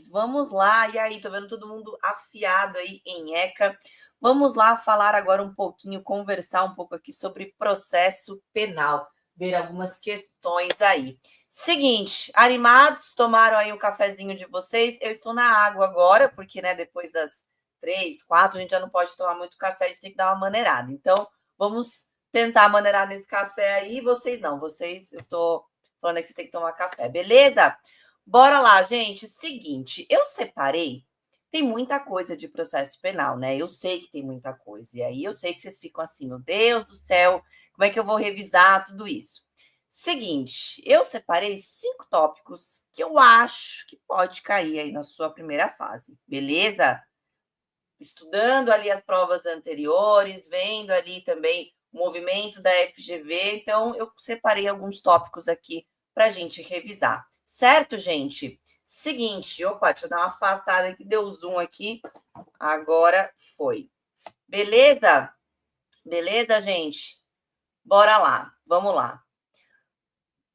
Vamos lá, e aí, tô vendo todo mundo afiado aí em ECA. Vamos lá falar agora um pouquinho, conversar um pouco aqui sobre processo penal, ver algumas questões aí. Seguinte, animados, tomaram aí o cafezinho de vocês? Eu estou na água agora, porque, né, depois das 3, 4, a gente já não pode tomar muito café, a gente tem que dar uma maneirada. Então, vamos tentar maneirar nesse café aí, vocês não, eu tô falando que vocês têm que tomar café, beleza? Bora lá, gente. Seguinte, eu separei. Tem muita coisa de processo penal, né? Eu sei que tem muita coisa. E aí eu sei que vocês ficam assim, meu Deus do céu, como é que eu vou revisar tudo isso? Seguinte, eu separei 5 tópicos que eu acho que pode cair aí na sua primeira fase, beleza? Estudando ali as provas anteriores, vendo ali também o movimento da FGV, então eu separei alguns tópicos aqui para a gente revisar. Certo, gente? Seguinte, opa, deixa eu dar uma afastada que deu zoom aqui. Agora foi. Beleza? Beleza, gente? Bora lá, vamos lá.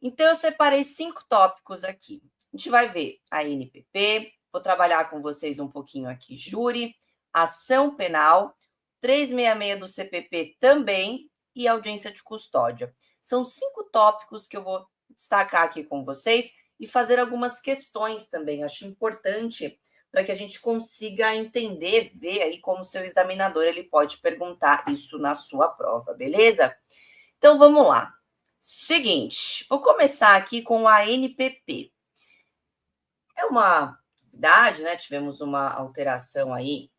Então, eu separei 5 tópicos aqui. A gente vai ver a NPP, vou trabalhar com vocês um pouquinho aqui, júri, ação penal, 366 do CPP também e audiência de custódia. São 5 tópicos que eu vou destacar aqui com vocês e fazer algumas questões também. Acho importante para que a gente consiga entender, ver aí como o seu examinador ele pode perguntar isso na sua prova, beleza? Então, vamos lá. Seguinte, vou começar aqui com a NPP. É uma novidade, né? Tivemos uma alteração aí,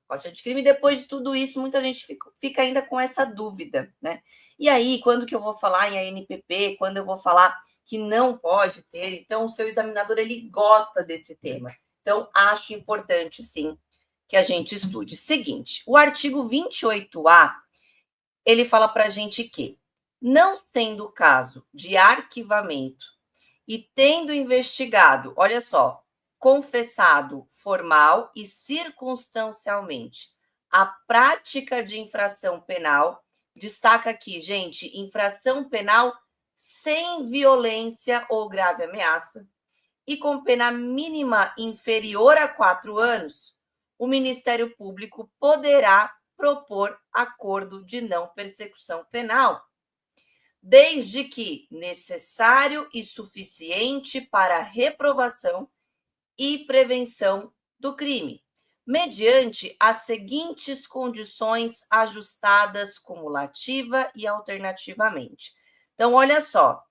código de crime, e depois de tudo isso, muita gente fica ainda com essa dúvida, né? E aí, quando que eu vou falar em ANPP? Quando eu vou falar que não pode ter? Então, o seu examinador, ele gosta desse tema. Então, acho importante, sim, que a gente estude. Seguinte, o artigo 28A, ele fala para a gente que, não sendo o caso de arquivamento e tendo investigado, olha só, confessado formal e circunstancialmente a prática de infração penal, destaca aqui, gente, infração penal sem violência ou grave ameaça e com pena mínima inferior a 4 anos, o Ministério Público poderá propor acordo de não persecução penal, desde que necessário e suficiente para reprovação e prevenção do crime, mediante as seguintes condições ajustadas cumulativa e alternativamente. Então, olha só,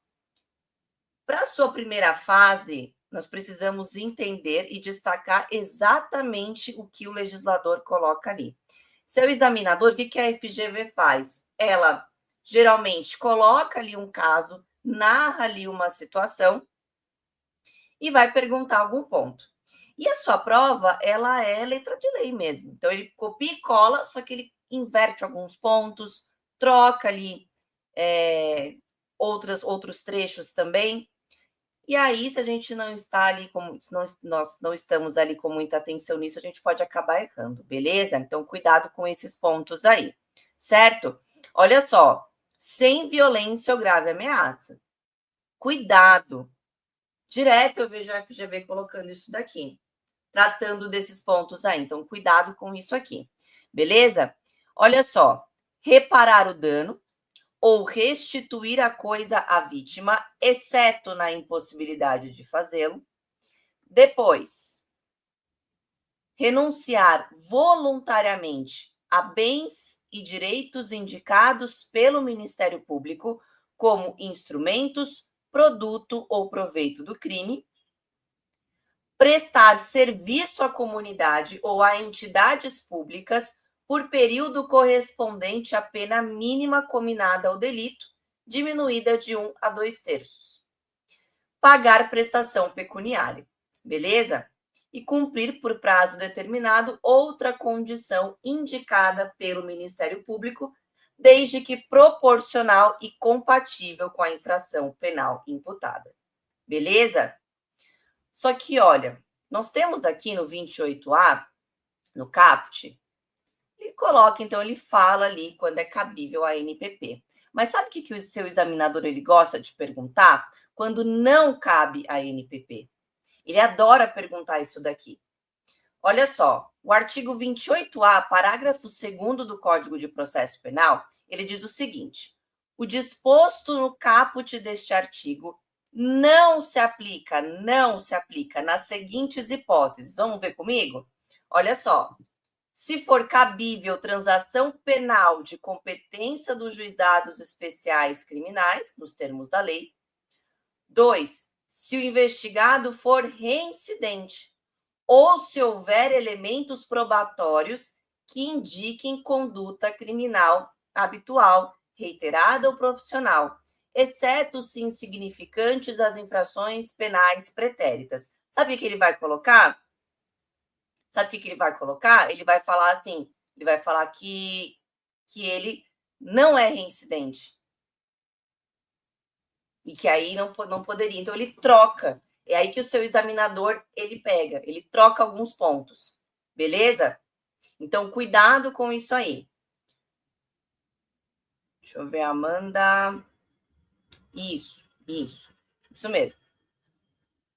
para a sua primeira fase, nós precisamos entender e destacar exatamente o que o legislador coloca ali. Seu examinador, o que a FGV faz? Ela geralmente coloca ali um caso, narra ali uma situação e vai perguntar algum ponto. E a sua prova, ela é letra de lei mesmo. Então, ele copia e cola, só que ele inverte alguns pontos, troca ali outros trechos também. E aí, se a gente não está ali, nós não estamos ali com muita atenção nisso, a gente pode acabar errando, beleza? Então, cuidado com esses pontos aí, certo? Olha só, sem violência ou grave ameaça. Cuidado. Direto eu vejo a FGV colocando isso daqui, tratando desses pontos aí. Então, cuidado com isso aqui, beleza? Olha só, reparar o dano ou restituir a coisa à vítima, exceto na impossibilidade de fazê-lo. Depois, renunciar voluntariamente a bens e direitos indicados pelo Ministério Público como instrumentos, produto ou proveito do crime. Prestar serviço à comunidade ou a entidades públicas por período correspondente à pena mínima cominada ao delito, diminuída de 1 a 2/3. Pagar prestação pecuniária, beleza? E cumprir por prazo determinado outra condição indicada pelo Ministério Público, desde que proporcional e compatível com a infração penal imputada. Beleza? Só que, olha, nós temos aqui no 28A, no caput, ele coloca, então, ele fala ali quando é cabível a NPP. Mas sabe o que o seu examinador ele gosta de perguntar? Quando não cabe a NPP. Ele adora perguntar isso daqui. Olha só, o artigo 28A, parágrafo 2º do Código de Processo Penal, ele diz o seguinte: o disposto no caput deste artigo não se aplica nas seguintes hipóteses. Vamos ver comigo? Olha só. Se for cabível transação penal de competência dos juizados especiais criminais, nos termos da lei. 2. Se o investigado for reincidente ou se houver elementos probatórios que indiquem conduta criminal habitual, reiterada ou profissional, exceto se insignificantes as infrações penais pretéritas. Sabe o que ele vai colocar? Sabe o que ele vai colocar? Ele vai falar assim, ele vai falar que ele não é reincidente. E que aí não poderia. Então, ele troca. É aí que o seu examinador, ele pega. Ele troca alguns pontos. Beleza? Então, cuidado com isso aí. Deixa eu ver, Amanda. Isso mesmo.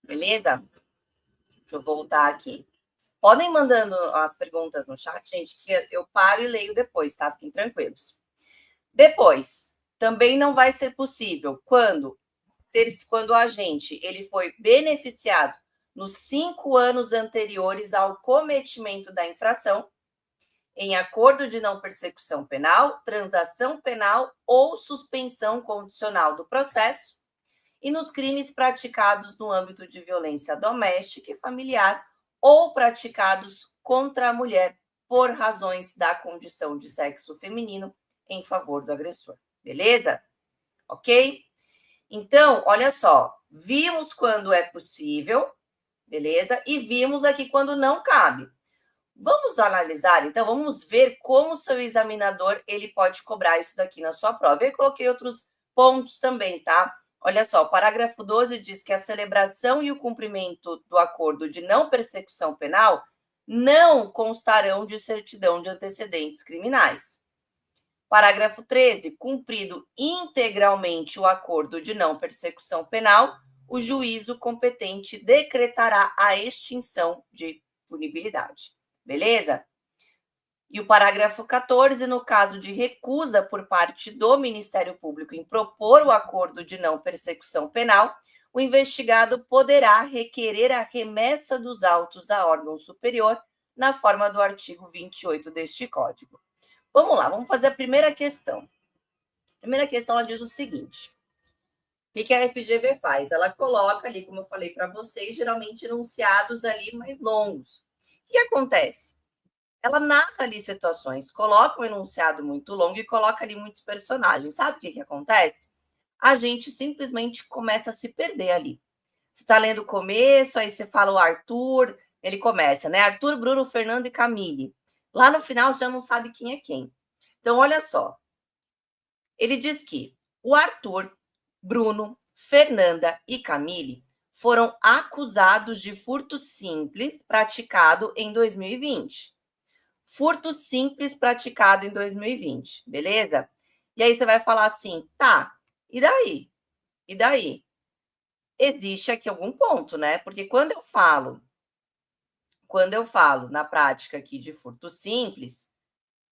Beleza? Deixa eu voltar aqui. Podem mandando as perguntas no chat, gente, que eu paro e leio depois, tá? Fiquem tranquilos. Depois, também não vai ser possível quando o agente ele foi beneficiado nos 5 anos anteriores ao cometimento da infração, em acordo de não persecução penal, transação penal ou suspensão condicional do processo, e nos crimes praticados no âmbito de violência doméstica e familiar ou praticados contra a mulher por razões da condição de sexo feminino em favor do agressor. Beleza? Ok? Então, olha só, vimos quando é possível, beleza? E vimos aqui quando não cabe. Vamos analisar, então, vamos ver como o seu examinador ele pode cobrar isso daqui na sua prova. Eu coloquei outros pontos também, tá? Olha só, o parágrafo 12 diz que a celebração e o cumprimento do acordo de não persecução penal não constarão de certidão de antecedentes criminais. Parágrafo 13, cumprido integralmente o acordo de não persecução penal, o juízo competente decretará a extinção de punibilidade. Beleza? E o parágrafo 14, no caso de recusa por parte do Ministério Público em propor o acordo de não persecução penal, o investigado poderá requerer a remessa dos autos a órgão superior na forma do artigo 28 deste Código. Vamos lá, vamos fazer a primeira questão. A primeira questão, ela diz o seguinte: o que a FGV faz? Ela coloca ali, como eu falei para vocês, geralmente enunciados ali mais longos. O que acontece? Ela narra ali situações, coloca um enunciado muito longo e coloca ali muitos personagens. Sabe o que acontece? A gente simplesmente começa a se perder ali. Você está lendo o começo, aí você fala o Arthur, ele começa, né? Arthur, Bruno, Fernando e Camille. Lá no final, você já não sabe quem é quem. Então, olha só. Ele diz que o Arthur, Bruno, Fernanda e Camille foram acusados de furto simples praticado em 2020. Furto simples praticado em 2020, beleza? E aí você vai falar assim, tá, e daí? E daí? Existe aqui algum ponto, né? Porque quando eu falo na prática aqui de furto simples,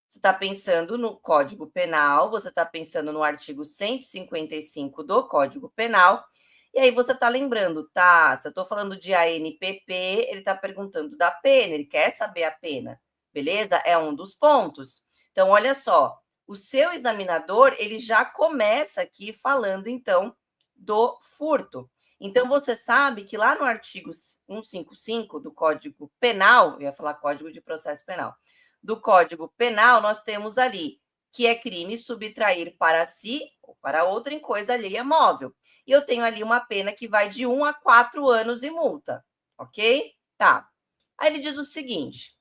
você está pensando no Código Penal, você está pensando no artigo 155 do Código Penal, e aí você está lembrando, tá? Se eu estou falando de ANPP, ele está perguntando da pena, ele quer saber a pena. Beleza? É um dos pontos. Então, olha só, o seu examinador, ele já começa aqui falando, então, do furto. Então, você sabe que lá no artigo 155 do Código Penal, eu ia falar Código de Processo Penal, do Código Penal, nós temos ali que é crime subtrair para si ou para outra em coisa alheia móvel. E eu tenho ali uma pena que vai de 1 a 4 anos e multa, ok? Tá. Aí ele diz o seguinte: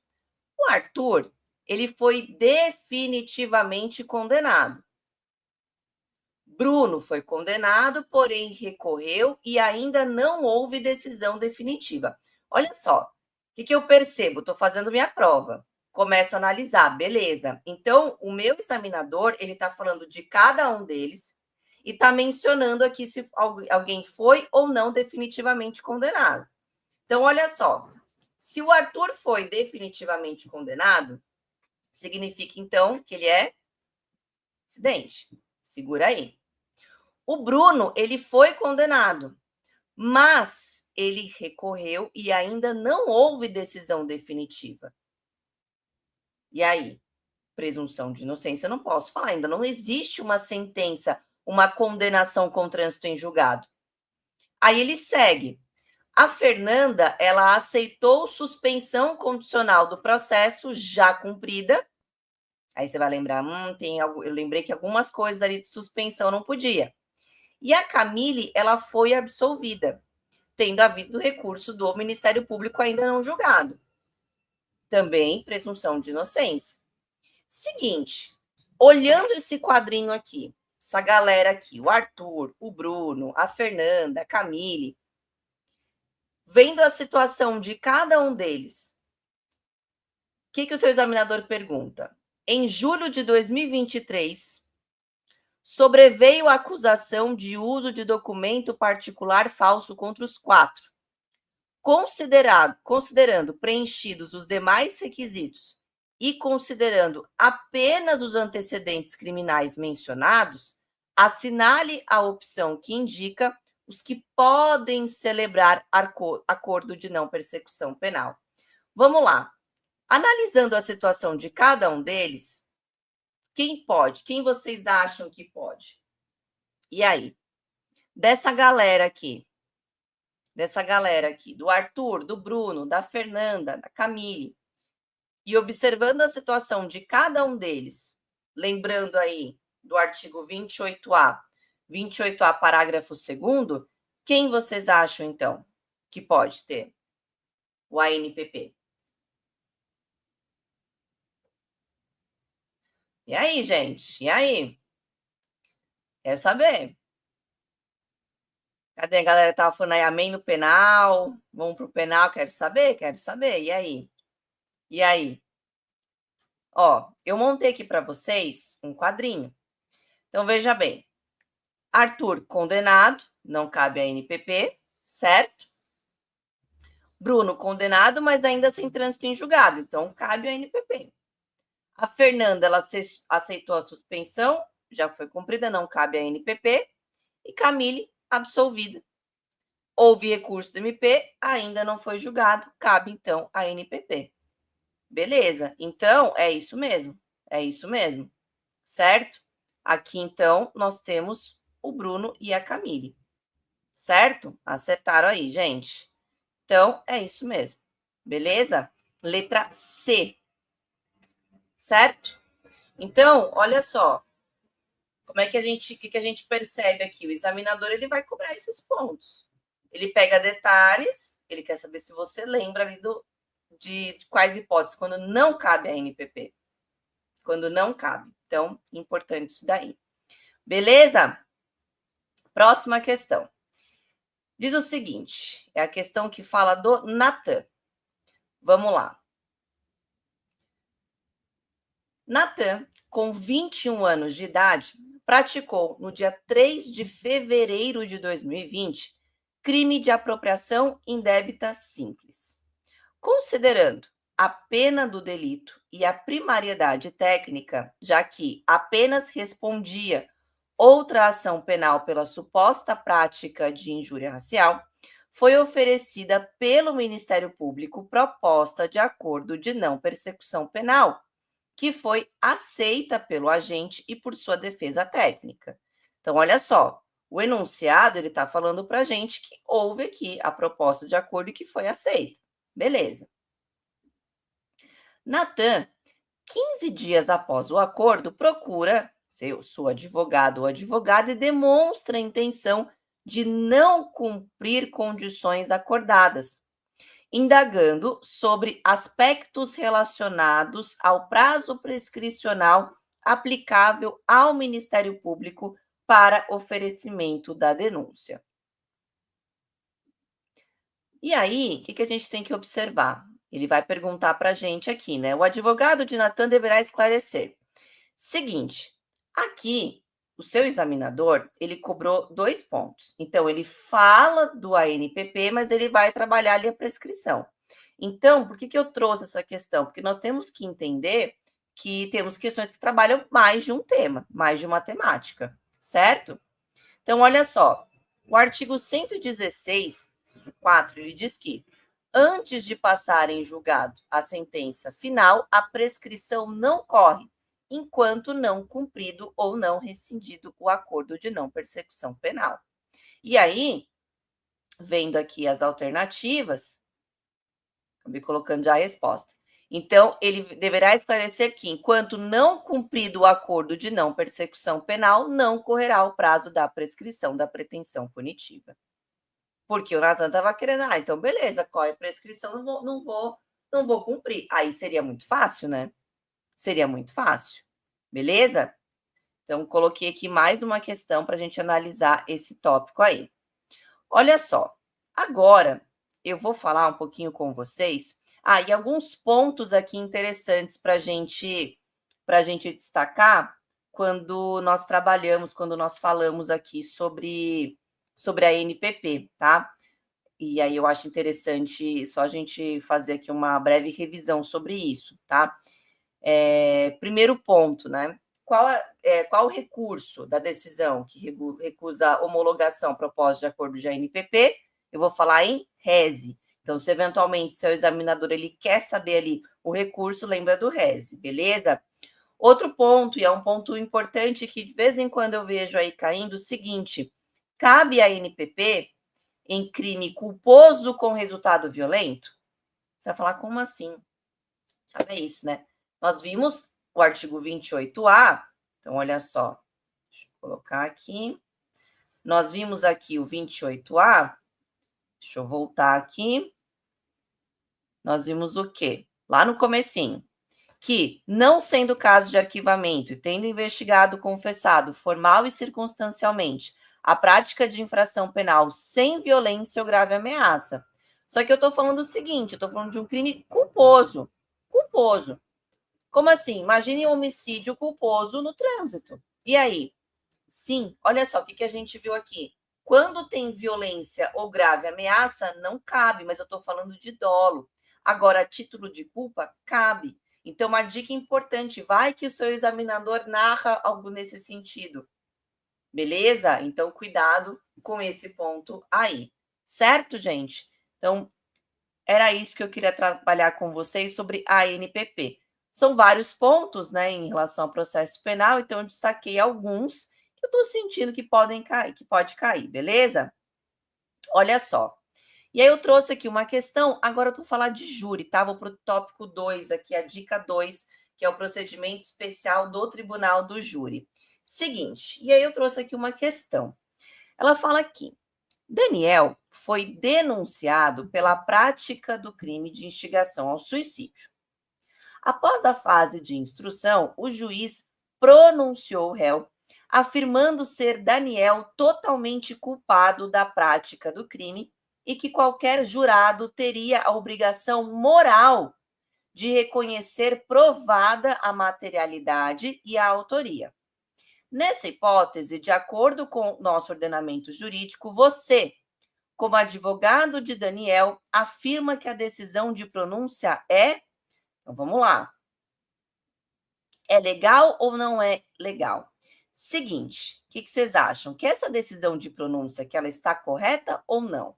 o Arthur, ele foi definitivamente condenado. Bruno foi condenado, porém recorreu e ainda não houve decisão definitiva. Olha só, o que eu percebo? Estou fazendo minha prova. Começo a analisar, beleza. Então, o meu examinador, ele está falando de cada um deles e está mencionando aqui se alguém foi ou não definitivamente condenado. Então, olha só, se o Arthur foi definitivamente condenado, significa, então, que ele é incidente. Segura aí. O Bruno, ele foi condenado, mas ele recorreu e ainda não houve decisão definitiva. E aí? Presunção de inocência, não posso falar, ainda não existe uma sentença, uma condenação com trânsito em julgado. Aí ele segue. A Fernanda, ela aceitou suspensão condicional do processo já cumprida. Aí você vai lembrar, eu lembrei que algumas coisas ali de suspensão não podia. E a Camille, ela foi absolvida, tendo havido recurso do Ministério Público ainda não julgado. Também presunção de inocência. Seguinte, olhando esse quadrinho aqui, essa galera aqui, o Arthur, o Bruno, a Fernanda, a Camille, vendo a situação de cada um deles, o que o seu examinador pergunta? Em julho de 2023, sobreveio a acusação de uso de documento particular falso contra os 4. Considerando preenchidos os demais requisitos e considerando apenas os antecedentes criminais mencionados, assinale a opção que indica os que podem celebrar acordo de não persecução penal. Vamos lá. Analisando a situação de cada um deles, quem pode? Quem vocês acham que pode? E aí? Dessa galera aqui, do Arthur, do Bruno, da Fernanda, da Camille, e observando a situação de cada um deles, lembrando aí do artigo 28A, parágrafo 2º, quem vocês acham, então, que pode ter o ANPP? E aí, gente? E aí? Quer saber? Cadê a galera que tava falando aí, amém no penal? Vamos pro penal, quero saber, quero saber. E aí? E aí? Ó, eu montei aqui para vocês um quadrinho. Então, veja bem. Arthur, condenado, não cabe a NPP, certo? Bruno, condenado, mas ainda sem trânsito em julgado, então cabe a NPP. A Fernanda, ela aceitou a suspensão, já foi cumprida, não cabe a NPP. E Camille, absolvida. Houve recurso do MP, ainda não foi julgado, cabe então a NPP. Beleza, então é isso mesmo, certo? Aqui então nós temos o Bruno e a Camille, certo? Acertaram aí, gente. Então é isso mesmo, beleza? Letra C, certo? Então, olha só, como é que que a gente percebe aqui? O examinador ele vai cobrar esses pontos. Ele pega detalhes, ele quer saber se você lembra ali de quais hipóteses, quando não cabe a NPP. Quando não cabe. Então, importante isso daí. Beleza? Próxima questão. Diz o seguinte, é a questão que fala do Natan. Vamos lá. Natan, com 21 anos de idade, praticou no dia 3 de fevereiro de 2020 crime de apropriação indébita simples. Considerando a pena do delito e a primariedade técnica, já que apenas respondia outra ação penal pela suposta prática de injúria racial, foi oferecida pelo Ministério Público proposta de acordo de não persecução penal, que foi aceita pelo agente e por sua defesa técnica. Então, olha só, o enunciado ele está falando para a gente que houve aqui a proposta de acordo e que foi aceita. Beleza. Natan, 15 dias após o acordo, procura seu advogado ou advogada e demonstra a intenção de não cumprir condições acordadas, indagando sobre aspectos relacionados ao prazo prescricional aplicável ao Ministério Público para oferecimento da denúncia. E aí, o que a gente tem que observar? Ele vai perguntar para a gente aqui, né? O advogado de Natan deverá esclarecer. Seguinte, aqui o seu examinador, ele cobrou 2 pontos. Então, ele fala do ANPP, mas ele vai trabalhar ali a prescrição. Então, por que eu trouxe essa questão? Porque nós temos que entender que temos questões que trabalham mais de um tema, mais de uma temática, certo? Então, olha só, o artigo 116, 4, ele diz que antes de passar em julgado a sentença final, a prescrição não corre, enquanto não cumprido ou não rescindido o acordo de não persecução penal. E aí, vendo aqui as alternativas, acabei colocando já a resposta. Então, ele deverá esclarecer que, enquanto não cumprido o acordo de não persecução penal, não correrá o prazo da prescrição da pretensão punitiva. Porque o Natan estava querendo, então beleza, corre a prescrição, não vou cumprir. Aí seria muito fácil, né? Seria muito fácil. Beleza? Então, coloquei aqui mais uma questão para a gente analisar esse tópico aí. Olha só, agora eu vou falar um pouquinho com vocês. E alguns pontos aqui interessantes para a gente destacar quando nós trabalhamos, quando nós falamos aqui sobre a NPP, tá? E aí eu acho interessante só a gente fazer aqui uma breve revisão sobre isso, tá? Primeiro ponto, né? Qual o recurso da decisão que recusa a homologação proposta de acordo de ANPP? Eu vou falar em rese. Então, se eventualmente seu examinador ele quer saber ali o recurso, lembra do rese, beleza? Outro ponto, e é um ponto importante que de vez em quando eu vejo aí caindo, o seguinte: cabe à ANPP em crime culposo com resultado violento? Você vai falar, como assim? É isso, né? Nós vimos o artigo 28A, então olha só, deixa eu colocar aqui. Nós vimos aqui o 28A, deixa eu voltar aqui. Nós vimos o quê? Lá no comecinho. Que, não sendo caso de arquivamento e tendo investigado, confessado, formal e circunstancialmente, a prática de infração penal sem violência ou grave ameaça. Só que eu estou falando o seguinte, eu estou falando de um crime culposo. Culposo. Como assim? Imagine um homicídio culposo no trânsito. E aí? Sim, olha só o que a gente viu aqui. Quando tem violência ou grave ameaça, não cabe, mas eu estou falando de dolo. Agora, a título de culpa, cabe. Então, uma dica importante, vai que o seu examinador narra algo nesse sentido. Beleza? Então, cuidado com esse ponto aí. Certo, gente? Então, era isso que eu queria trabalhar com vocês sobre a ANPP. São vários pontos, né, em relação ao processo penal, então eu destaquei alguns que eu estou sentindo que podem cair, que pode cair, beleza? Olha só. E aí eu trouxe aqui uma questão, agora eu vou falar de júri, tá? Vou para o tópico 2 aqui, a dica 2, que é o procedimento especial do Tribunal do Júri. Seguinte, e aí eu trouxe aqui uma questão. Ela fala aqui: Daniel foi denunciado pela prática do crime de instigação ao suicídio. Após a fase de instrução, o juiz pronunciou o réu, afirmando ser Daniel totalmente culpado da prática do crime e que qualquer jurado teria a obrigação moral de reconhecer provada a materialidade e a autoria. Nessa hipótese, de acordo com nosso ordenamento jurídico, você, como advogado de Daniel, afirma que a decisão de pronúncia é... Então, vamos lá. É legal ou não é legal? Seguinte, o que vocês acham? Que essa decisão de pronúncia, que ela está correta ou não?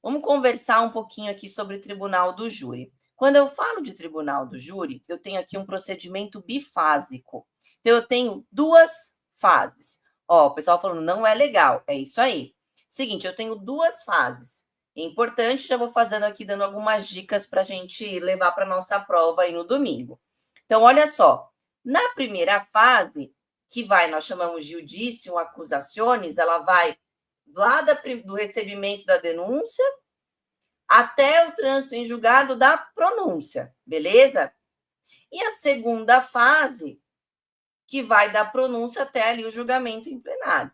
Vamos conversar um pouquinho aqui sobre o tribunal do júri. Quando eu falo de tribunal do júri, eu tenho aqui um procedimento bifásico. Então, eu tenho duas fases. O pessoal falando, não é legal. É isso aí. Seguinte, eu tenho duas fases. É importante, já vou fazendo aqui, dando algumas dicas para a gente levar para a nossa prova aí no domingo. Então, olha só. Na primeira fase, que nós chamamos de judicium accusationis, ela vai lá do recebimento da denúncia até o trânsito em julgado da pronúncia, beleza? E a segunda fase, que vai da pronúncia até ali o julgamento em plenário.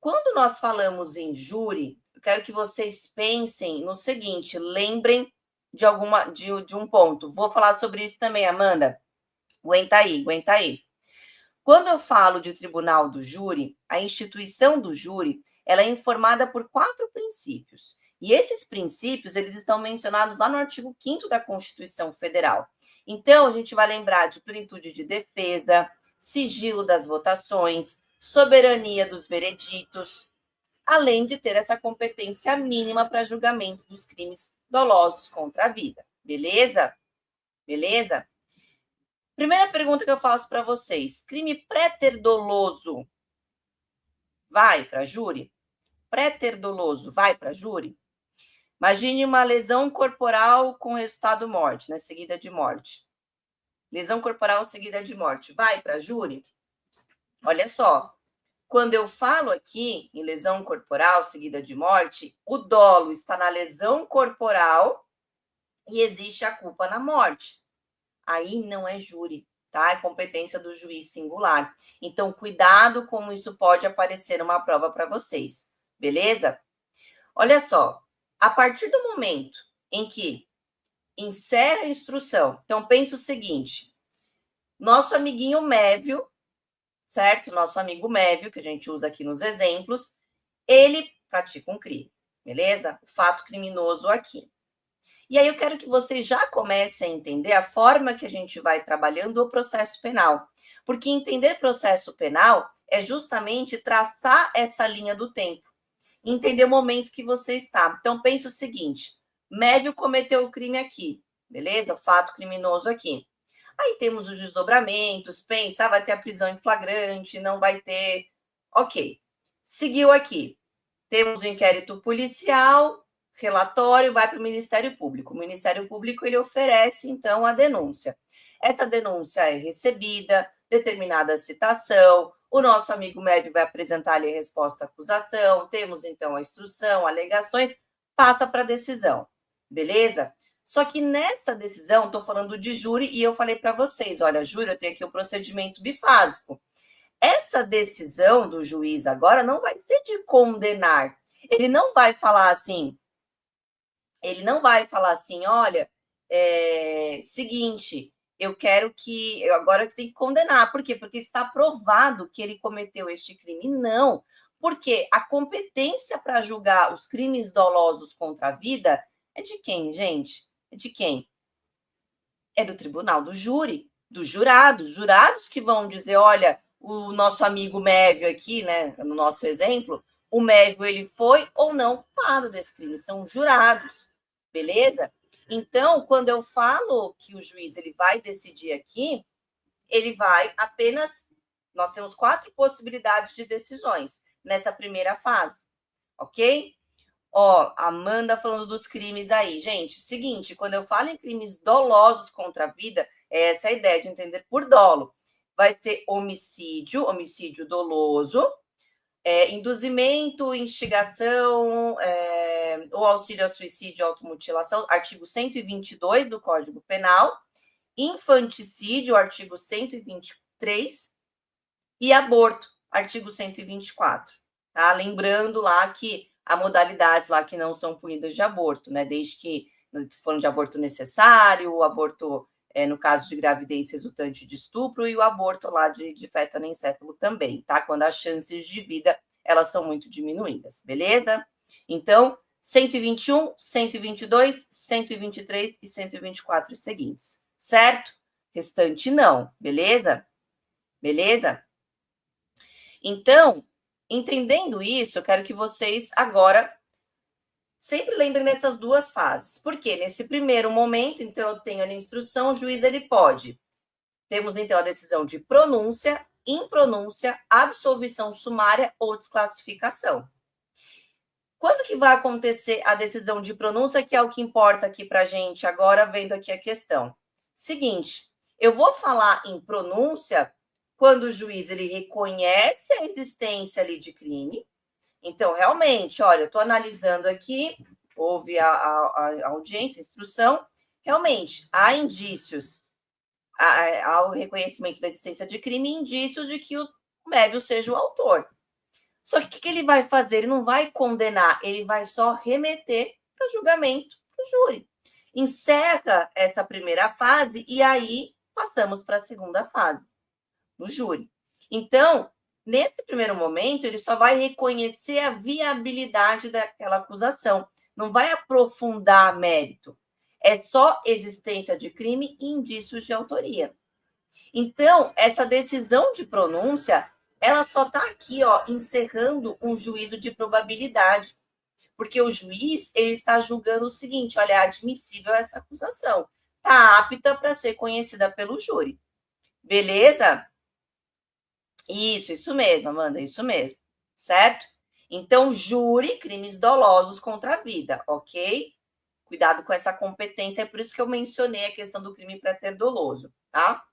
Quando nós falamos em júri, eu quero que vocês pensem no seguinte, lembrem de um ponto. Vou falar sobre isso também, Amanda. Aguenta aí. Quando eu falo de tribunal do júri, a instituição do júri, ela é informada por 4 princípios. E esses princípios, eles estão mencionados lá no artigo 5º da Constituição Federal. Então, a gente vai lembrar de plenitude de defesa, sigilo das votações, soberania dos vereditos, além de ter essa competência mínima para julgamento dos crimes dolosos contra a vida. Beleza? Beleza? Primeira pergunta que eu faço para vocês: crime pré-ter-doloso vai para júri? Pré-ter-doloso vai para júri? Imagine uma lesão corporal com resultado morte, né? Seguida de morte. Lesão corporal seguida de morte, vai para júri? Olha só, quando eu falo aqui em lesão corporal seguida de morte, o dolo está na lesão corporal e existe a culpa na morte. Aí não é júri, tá? É competência do juiz singular. Então, cuidado como isso pode aparecer numa prova para vocês, beleza? Olha só, a partir do momento em que encerra a instrução, então pensa o seguinte: nosso amiguinho Mévio, certo? Nosso amigo Mévio, que a gente usa aqui nos exemplos, ele pratica um crime, beleza? O fato criminoso aqui. E aí eu quero que vocês já comecem a entender a forma que a gente vai trabalhando o processo penal. Porque entender processo penal é justamente traçar essa linha do tempo, entender o momento que você está. Então, pense o seguinte: Mévio cometeu o crime aqui, beleza? O fato criminoso aqui. Aí temos os desdobramentos, pensa, vai ter a prisão em flagrante, não vai ter. Ok. Seguiu aqui. Temos o inquérito policial, relatório, vai para o Ministério Público. O Ministério Público, ele oferece, então, a denúncia. Essa denúncia é recebida, determinada a citação, o nosso amigo Mévio vai apresentar ali a resposta à acusação, temos, então, a instrução, alegações, passa para a decisão, beleza? Só que nessa decisão, estou falando de júri, e eu falei para vocês, olha, júri, eu tenho aqui o procedimento bifásico. Essa decisão do juiz agora não vai ser de condenar. Ele não vai falar assim, olha, seguinte, eu agora tenho que condenar. Por quê? Porque está provado que ele cometeu este crime. Não, porque a competência para julgar os crimes dolosos contra a vida é de quem, gente? É de quem? É do tribunal do júri, dos jurados que vão dizer, olha, o nosso amigo Mévio aqui, né, no nosso exemplo, o Mévio, ele foi ou não culpado desse crime, são jurados, beleza? Então, quando eu falo que o juiz ele vai decidir aqui, ele vai apenas, nós temos 4 possibilidades de decisões nessa primeira fase, ok? Ó, Amanda falando dos crimes aí. Gente, seguinte, quando eu falo em crimes dolosos contra a vida, é essa a ideia de entender por dolo. Vai ser homicídio doloso, induzimento, instigação, ou auxílio a suicídio, automutilação, artigo 122 do Código Penal, infanticídio, artigo 123, e aborto, artigo 124. Tá? Lembrando lá que há modalidades lá que não são punidas de aborto, né? Desde que, falando de aborto necessário, o aborto, no caso de gravidez resultante de estupro, e o aborto lá de feto anencefalo também, tá? Quando as chances de vida, elas são muito diminuídas, beleza? Então, 121, 122, 123 e 124 seguintes, certo? Restante não, beleza? Beleza? Então, entendendo isso, eu quero que vocês agora sempre lembrem dessas 2 fases. Porque nesse primeiro momento, então, eu tenho a instrução, o juiz ele pode. Temos, então, a decisão de pronúncia, impronúncia, absolvição sumária ou desclassificação. Quando que vai acontecer a decisão de pronúncia, que é o que importa aqui para a gente agora, vendo aqui a questão? Seguinte, eu vou falar em pronúncia quando o juiz ele reconhece a existência ali de crime. Então, realmente, olha, eu estou analisando aqui, houve a audiência, a instrução, realmente, há indícios, há o reconhecimento da existência de crime e indícios de que o Mévio seja o autor. Só que o que ele vai fazer? Ele não vai condenar, ele vai só remeter para julgamento para o júri. Encerra essa primeira fase e aí passamos para a segunda fase, no júri. Então, nesse primeiro momento, ele só vai reconhecer a viabilidade daquela acusação, não vai aprofundar mérito. É só existência de crime e indícios de autoria. Então, essa decisão de pronúncia, ela só está aqui, ó, encerrando um juízo de probabilidade, porque o juiz ele está julgando o seguinte: olha, é admissível essa acusação, está apta para ser conhecida pelo júri. Beleza? Isso mesmo, Amanda, isso mesmo, certo? Então, júri, crimes dolosos contra a vida, ok? Cuidado com essa competência, é por isso que eu mencionei a questão do crime prater-doloso, tá?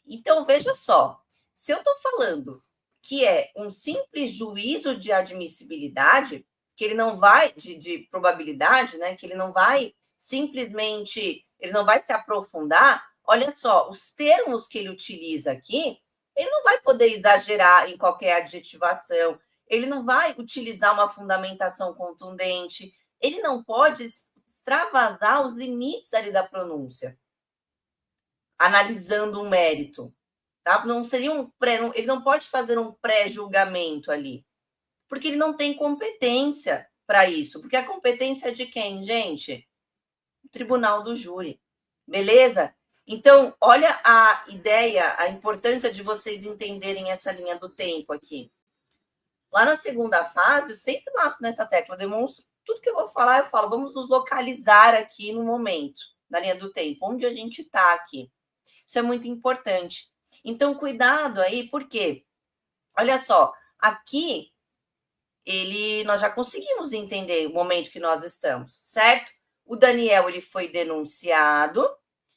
Então, veja só, se eu estou falando que é um simples juízo de admissibilidade, que ele não vai, de probabilidade, né? Que ele não vai simplesmente, ele não vai se aprofundar, olha só, os termos que ele utiliza aqui, ele não vai poder exagerar em qualquer adjetivação, ele não vai utilizar uma fundamentação contundente, ele não pode extravasar os limites ali da pronúncia, analisando um mérito. Tá? Não seria ele não pode fazer um pré-julgamento ali, porque ele não tem competência para isso. Porque a competência é de quem, gente? O tribunal do júri. Beleza? Então, olha a ideia, a importância de vocês entenderem essa linha do tempo aqui. Lá na segunda fase, eu sempre bato nessa tecla, eu demonstro tudo que eu vou falar, eu falo, vamos nos localizar aqui no momento, na linha do tempo, onde a gente está aqui. Isso é muito importante. Então, cuidado aí, porque, olha só, aqui nós já conseguimos entender o momento que nós estamos, certo? O Daniel ele foi denunciado,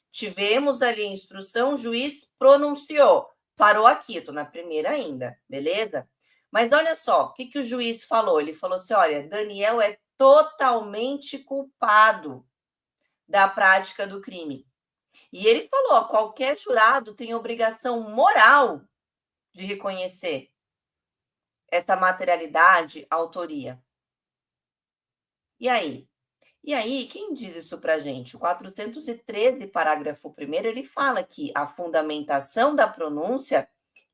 tivemos ali a instrução, o juiz pronunciou, parou aqui, estou na primeira ainda, beleza? Mas olha só, o que o juiz falou? Ele falou assim: olha, Daniel é totalmente culpado da prática do crime. E ele falou: qualquer jurado tem obrigação moral de reconhecer essa materialidade, autoria. E aí? E aí, quem diz isso para a gente? O 413, parágrafo 1º, ele fala que a fundamentação da pronúncia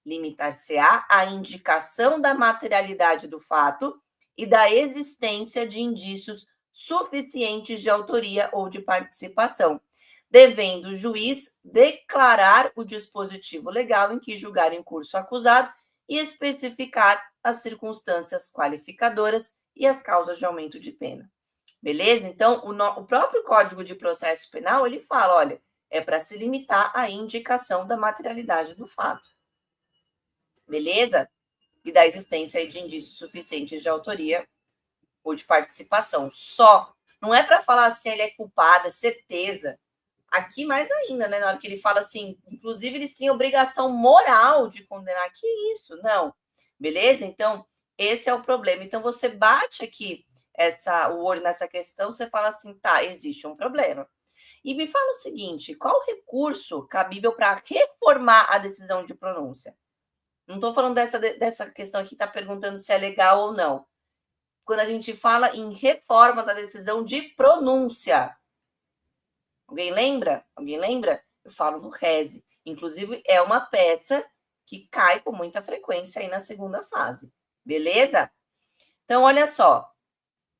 limitar-se-á à indicação da materialidade do fato e da existência de indícios suficientes de autoria ou de participação, devendo o juiz declarar o dispositivo legal em que julgar em curso acusado e especificar as circunstâncias qualificadoras e as causas de aumento de pena. Beleza? Então, o próprio Código de Processo Penal, ele fala, olha, é para se limitar à indicação da materialidade do fato. Beleza? E da existência de indícios suficientes de autoria ou de participação. Só. Não é para falar assim, ele é culpado, é certeza. Aqui mais ainda, né? Na hora que ele fala assim, inclusive eles têm obrigação moral de condenar. Que isso? Não. Beleza? Então, esse é o problema. Então, você bate aqui o olho nessa questão, você fala assim, tá, existe um problema. E me fala o seguinte, qual recurso cabível para reformar a decisão de pronúncia? Não estou falando dessa questão aqui, está perguntando se é legal ou não. Quando a gente fala em reforma da decisão de pronúncia. Alguém lembra? Alguém lembra? Eu falo no RESE. Inclusive, é uma peça que cai com muita frequência aí na segunda fase. Beleza? Então, olha só.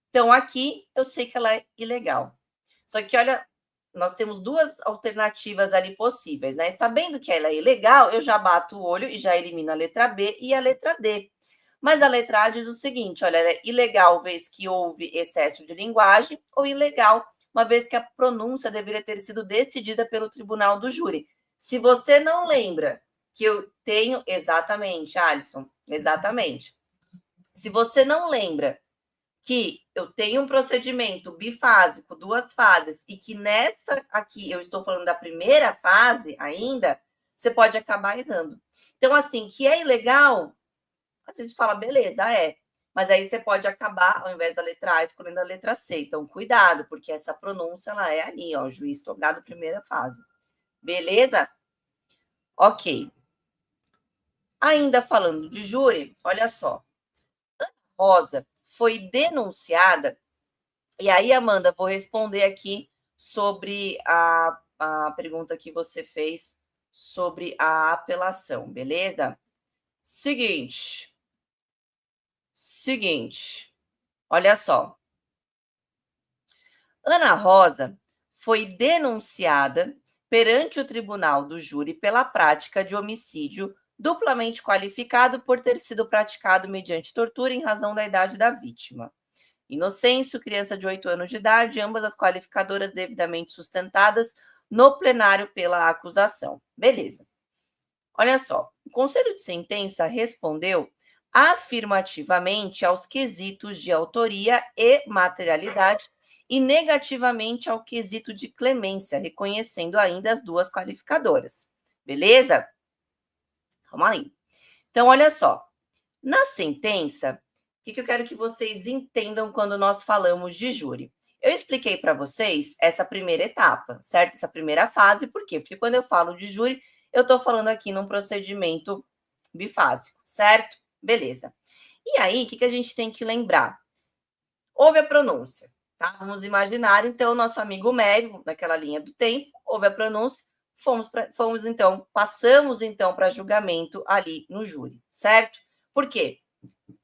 Então, aqui eu sei que ela é ilegal. Só que, olha, nós temos duas alternativas ali possíveis, né? Sabendo que ela é ilegal, eu já bato o olho e já elimino a letra B e a letra D. Mas a letra A diz o seguinte, olha, ela é ilegal vez que houve excesso de linguagem ou ilegal uma vez que a pronúncia deveria ter sido decidida pelo tribunal do júri. Se você não lembra que eu tenho... Exatamente, Alisson, exatamente. Se você não lembra que eu tenho um procedimento bifásico, 2 fases, e que nessa aqui eu estou falando da primeira fase ainda, você pode acabar errando. Então, assim, que é ilegal, a gente fala, beleza, é. Mas aí você pode acabar, ao invés da letra A, escolhendo a letra C. Então, cuidado, porque essa pronúncia, ela é ali, ó, juiz togado, primeira fase. Beleza? Ok. Ainda falando de júri, olha só. Ana Rosa foi denunciada, e aí, Amanda, vou responder aqui sobre a pergunta que você fez sobre a apelação, beleza? Seguinte, olha só. Ana Rosa foi denunciada perante o tribunal do júri pela prática de homicídio duplamente qualificado por ter sido praticado mediante tortura em razão da idade da vítima. Inocêncio, criança de 8 anos de idade, ambas as qualificadoras devidamente sustentadas no plenário pela acusação. Beleza. Olha só, o Conselho de Sentença respondeu afirmativamente aos quesitos de autoria e materialidade e negativamente ao quesito de clemência, reconhecendo ainda as duas qualificadoras. Beleza? Vamos aí. Então, olha só. Na sentença, o que eu quero que vocês entendam quando nós falamos de júri? Eu expliquei para vocês essa primeira etapa, certo? Essa primeira fase, por quê? Porque quando eu falo de júri, eu estou falando aqui num procedimento bifásico, certo? Beleza. E aí, o que a gente tem que lembrar? Houve a pronúncia, tá? Vamos imaginar, então, nosso amigo médico, naquela linha do tempo, houve a pronúncia, passamos então para julgamento ali no júri, certo? Por quê?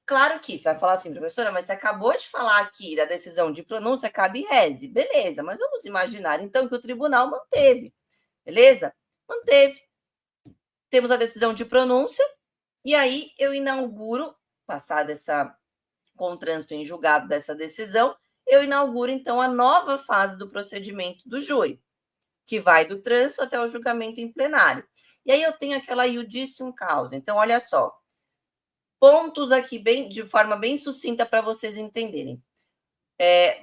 Claro que você vai falar assim, professora, mas você acabou de falar aqui da decisão de pronúncia, cabe reze. Beleza, mas vamos imaginar então que o tribunal manteve, beleza? Manteve. Temos a decisão de pronúncia, e aí eu inauguro, passada essa com o trânsito em julgado dessa decisão, eu inauguro então a nova fase do procedimento do júri, que vai do trânsito até o julgamento em plenário. E aí eu tenho aquela iudicium causa. Então, olha só, pontos aqui de forma bem sucinta para vocês entenderem.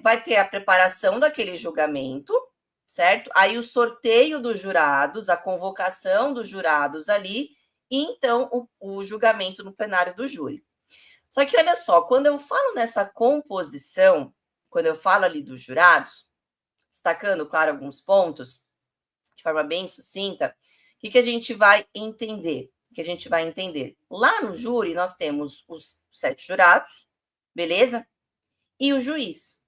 Vai ter a preparação daquele julgamento, certo? Aí o sorteio dos jurados, a convocação dos jurados ali, e então o julgamento no plenário do júri. Só que olha só, quando eu falo nessa composição, quando eu falo ali dos jurados, destacando, claro, alguns pontos, de forma bem sucinta, o que a gente vai entender? Lá no júri, nós temos os 7 jurados, beleza? E o juiz.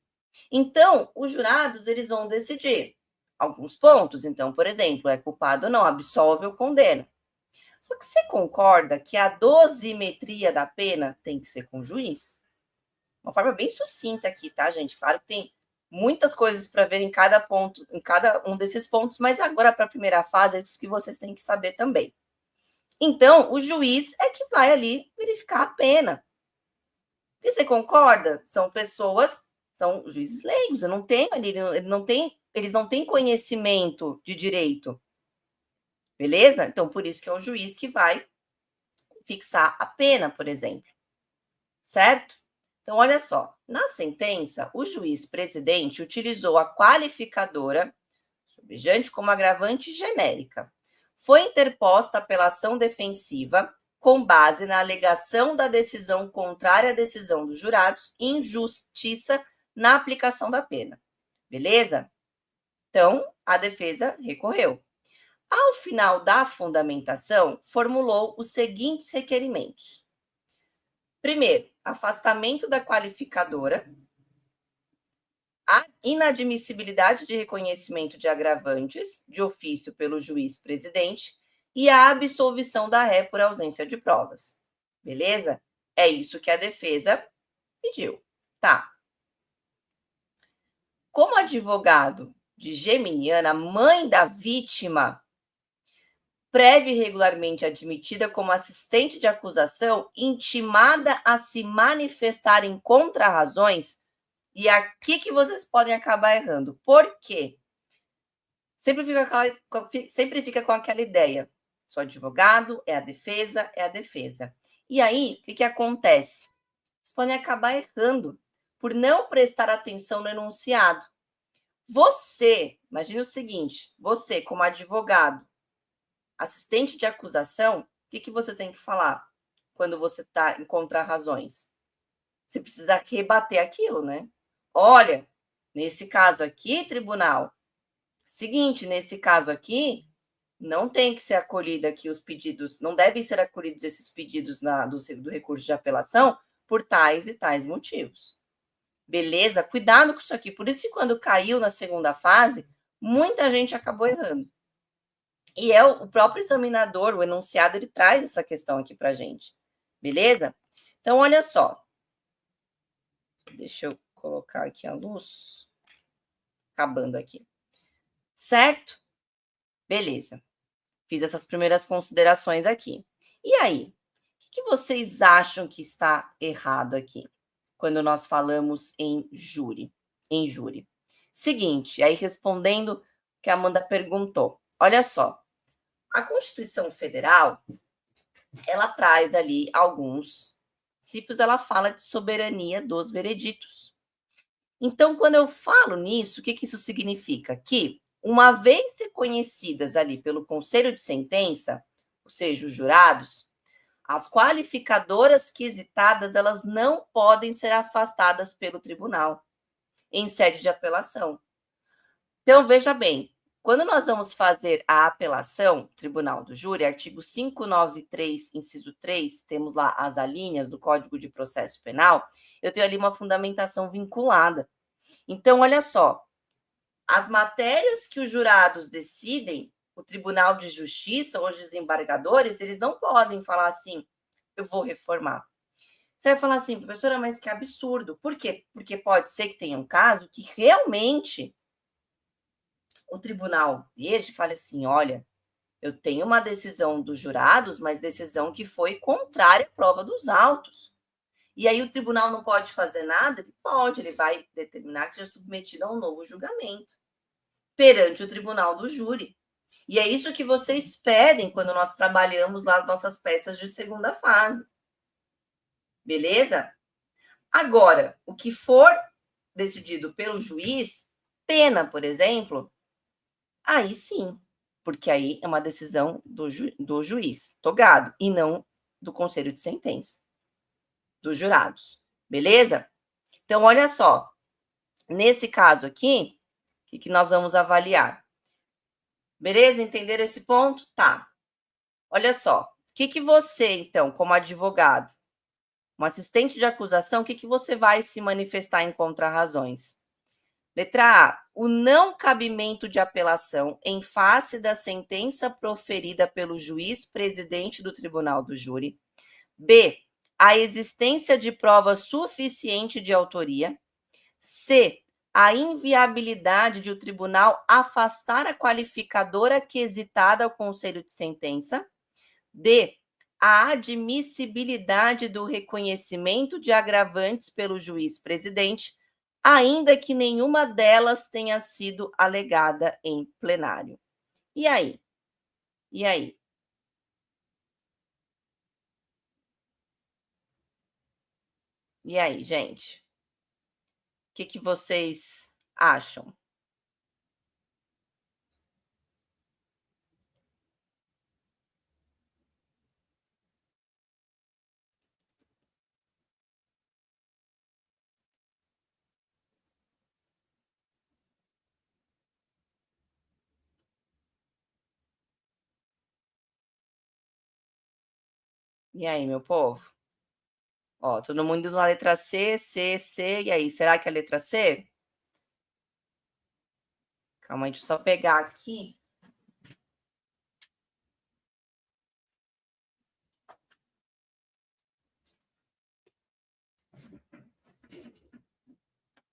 Então, os jurados, eles vão decidir alguns pontos. Então, por exemplo, é culpado ou não, absolve ou condena. Só que você concorda que a dosimetria da pena tem que ser com o juiz? Uma forma bem sucinta aqui, tá, gente? Claro que tem muitas coisas para ver em cada ponto, em cada um desses pontos, mas agora para a primeira fase é isso que vocês têm que saber também. Então, o juiz é que vai ali verificar a pena. E você concorda? São pessoas, são juízes leigos, eles não têm conhecimento de direito. Beleza? Então, por isso que é o juiz que vai fixar a pena, por exemplo. Certo? Então, olha só. Na sentença, o juiz presidente utilizou a qualificadora subjante como agravante genérica. Foi interposta apelação defensiva com base na alegação da decisão contrária à decisão dos jurados e injustiça na aplicação da pena. Beleza? Então, a defesa recorreu. Ao final da fundamentação, formulou os seguintes requerimentos. Primeiro, afastamento da qualificadora, a inadmissibilidade de reconhecimento de agravantes de ofício pelo juiz presidente e a absolvição da ré por ausência de provas. Beleza? É isso que a defesa pediu. Tá. Como advogado de Geminiana, mãe da vítima, prévia e regularmente admitida como assistente de acusação, intimada a se manifestar em contrarrazões, e aqui que vocês podem acabar errando. Por quê? Sempre fica com aquela ideia. Sou advogado, é a defesa, é a defesa. E aí, o que acontece? Vocês podem acabar errando por não prestar atenção no enunciado. Você, imagine o seguinte, você como advogado, assistente de acusação, o que você tem que falar quando você está em contrarrazões? Você precisa rebater aquilo, né? Olha, nesse caso aqui, tribunal, seguinte, nesse caso aqui, não tem que ser acolhido aqui os pedidos, não devem ser acolhidos esses pedidos do recurso de apelação por tais e tais motivos. Beleza? Cuidado com isso aqui. Por isso que quando caiu na segunda fase, muita gente acabou errando. E é o próprio examinador, o enunciado, ele traz essa questão aqui para a gente, beleza? Então, olha só. Deixa eu colocar aqui a luz. Acabando aqui. Certo? Beleza. Fiz essas primeiras considerações aqui. E aí? O que vocês acham que está errado aqui? Quando nós falamos em júri. Em júri. Seguinte, aí respondendo o que a Amanda perguntou. Olha só. A Constituição Federal, ela traz ali alguns princípios, ela fala de soberania dos vereditos. Então, quando eu falo nisso, o que isso significa? Que, uma vez reconhecidas ali pelo conselho de sentença, ou seja, os jurados, as qualificadoras quesitadas, elas não podem ser afastadas pelo tribunal em sede de apelação. Então, veja bem, quando nós vamos fazer a apelação, Tribunal do Júri, artigo 593, inciso 3, temos lá as alíneas do Código de Processo Penal, eu tenho ali uma fundamentação vinculada. Então, olha só, as matérias que os jurados decidem, o Tribunal de Justiça ou os desembargadores, eles não podem falar assim, eu vou reformar. Você vai falar assim, professora, mas que absurdo. Por quê? Porque pode ser que tenha um caso que realmente o tribunal veja e fale assim, olha, eu tenho uma decisão dos jurados, mas decisão que foi contrária à prova dos autos. E aí o tribunal não pode fazer nada? Ele pode, ele vai determinar que seja submetido a um novo julgamento perante o tribunal do júri. E é isso que vocês pedem quando nós trabalhamos lá as nossas peças de segunda fase. Beleza? Agora, o que for decidido pelo juiz, pena, por exemplo, aí sim, porque aí é uma decisão do juiz togado e não do conselho de sentença, dos jurados. Beleza? Então, olha só. Nesse caso aqui, o que nós vamos avaliar? Beleza? Entenderam esse ponto? Tá. Olha só. O que você, então, como advogado, um assistente de acusação, o que você vai se manifestar em contrarrazões? Letra A, o não cabimento de apelação em face da sentença proferida pelo juiz presidente do tribunal do júri. B, a existência de prova suficiente de autoria. C, a inviabilidade de o tribunal afastar a qualificadora quesitada ao conselho de sentença. D, a admissibilidade do reconhecimento de agravantes pelo juiz presidente, ainda que nenhuma delas tenha sido alegada em plenário. E aí? E aí? E aí, gente? O que vocês acham? E aí, meu povo? Ó, todo mundo na letra C, C, C. E aí, será que é a letra C? Calma aí, deixa eu só pegar aqui.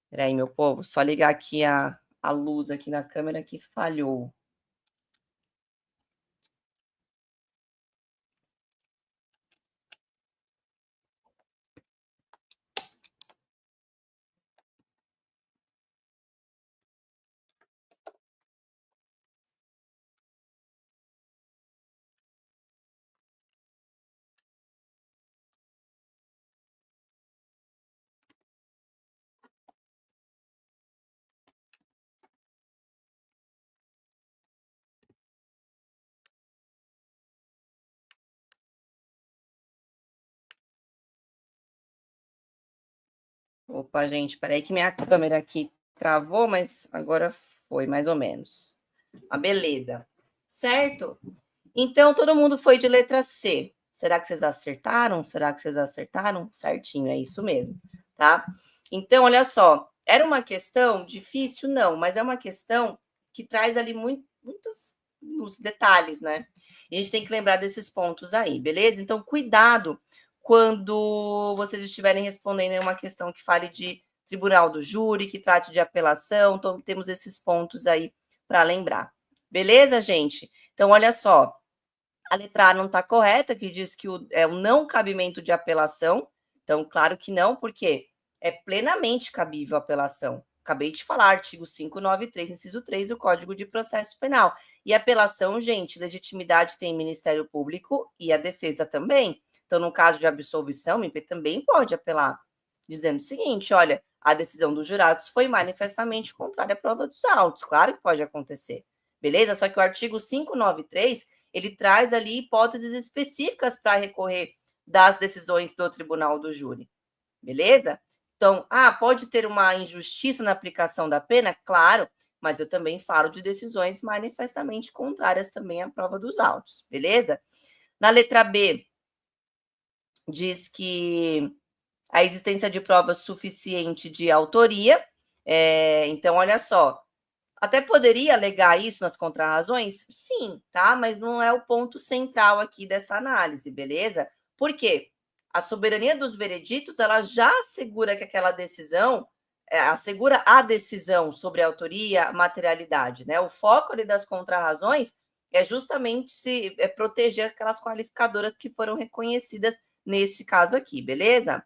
Peraí, meu povo, só ligar aqui a luz aqui na câmera que falhou. Opa, gente, peraí que minha câmera aqui travou, mas agora foi, mais ou menos. Ah, beleza. Certo? Então, todo mundo foi de letra C. Será que vocês acertaram? Será que vocês acertaram? Certinho, é isso mesmo, tá? Então, olha só, era uma questão difícil? Não, mas é uma questão que traz ali muitas nos detalhes, né? E a gente tem que lembrar desses pontos aí, beleza? Então, cuidado quando vocês estiverem respondendo em uma questão que fale de tribunal do júri, que trate de apelação. Então, temos esses pontos aí para lembrar. Beleza, gente? Então, olha só. A letra A não está correta, que diz que é o não cabimento de apelação. Então, claro que não, porque é plenamente cabível a apelação. Acabei de falar, artigo 593, inciso 3 do Código de Processo Penal. E apelação, gente, legitimidade tem Ministério Público e a defesa também. Então, no caso de absolvição, o MP também pode apelar, dizendo o seguinte: olha, a decisão dos jurados foi manifestamente contrária à prova dos autos. Claro que pode acontecer. Beleza? Só que o artigo 593 ele traz ali hipóteses específicas para recorrer das decisões do tribunal do júri. Beleza? Então, pode ter uma injustiça na aplicação da pena? Claro, mas eu também falo de decisões manifestamente contrárias também à prova dos autos. Beleza? Na letra B, diz que a existência de prova suficiente de autoria. Então, olha só, até poderia alegar isso nas contrarrazões? Sim, tá? Mas não é o ponto central aqui dessa análise, beleza? Por quê? A soberania dos vereditos, ela já assegura que aquela decisão, assegura a decisão sobre a autoria, a materialidade, né? O foco ali das contrarrazões é justamente proteger aquelas qualificadoras que foram reconhecidas nesse caso aqui, beleza?